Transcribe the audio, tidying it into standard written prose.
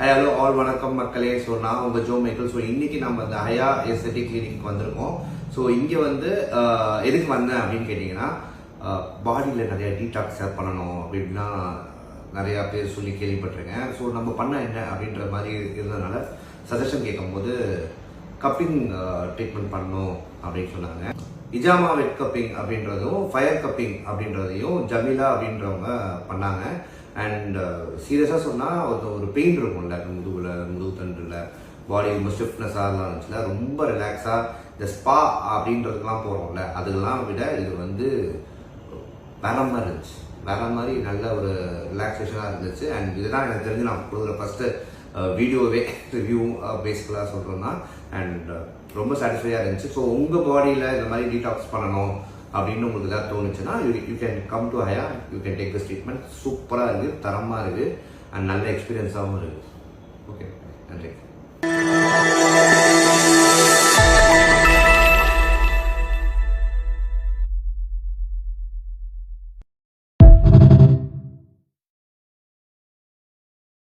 Hello all வணக்கம் மக்களே. So நான் உங்கள் ஜோ மைக்கேல். ஸோ இன்னைக்கு நம்ம இந்த ஹயா எஸ்தெட்டிக் கிளினிக் வந்திருக்கோம். ஸோ இங்கே வந்து எதுக்கு வந்தேன் அப்படின்னு கேட்டிங்கன்னா, பாடியில் நிறையா டீடாக்ஸ் பண்ணணும் அப்படின்னா நிறையா பேர் சொல்லி கேள்விப்பட்டிருக்கேன். ஸோ நம்ம பண்ண என்ன அப்படின்ற மாதிரி இருந்ததுனால சஜஷன் கேட்கும்போது கப்பிங் ட்ரீட்மெண்ட் பண்ணணும் அப்படின்னு சொன்னாங்க. இஜாமா வெட் கப்பிங் அப்படின்றதும் ஃபயர் கப்பிங் அப்படின்றதையும் ஜமீலா அப்படின்றவங்க பண்ணாங்க. அண்ட் சீரியஸாக சொன்னால் ஒரு பெயின் இருக்கும்ல முதுகு தண்டில், பாடி ரொம்ப ஸ்டிஃப்னஸாக இருந்துச்சுல, ரொம்ப ரிலாக்ஸாக இந்த ஸ்பா அப்படின்றதுக்கெலாம் போகிறோம்ல, அதுக்கெல்லாம் விட இது வந்து வேற மாதிரி இருந்துச்சு. வேற மாதிரி நல்ல ஒரு ரிலாக்ஸேஷனாக இருந்துச்சு. அண்ட் இதுதான் எனக்கு தெரிஞ்சு நான் கொடுக்குற ஃபஸ்ட்டு வீடியோவே ரிவ்யூ பேசிக்கலாக சொல்கிறோன்னா. அண்ட் ரொம்ப சாட்டிஸ்ஃபையாக இருந்துச்சு. ஸோ உங்கள் பாடியில் இந்த மாதிரி டீடாக்ஸ் பண்ணணும் அப்படின்னு உங்களுக்கு ஏதாவது தோணுச்சுன்னா you can come to here, you can take this treatment. சூப்பராக இருக்குது, தரமாக இருக்குது, அண்ட் நல்ல எக்ஸ்பீரியன்ஸாகவும் இருக்குது. ஓகே, நன்றி.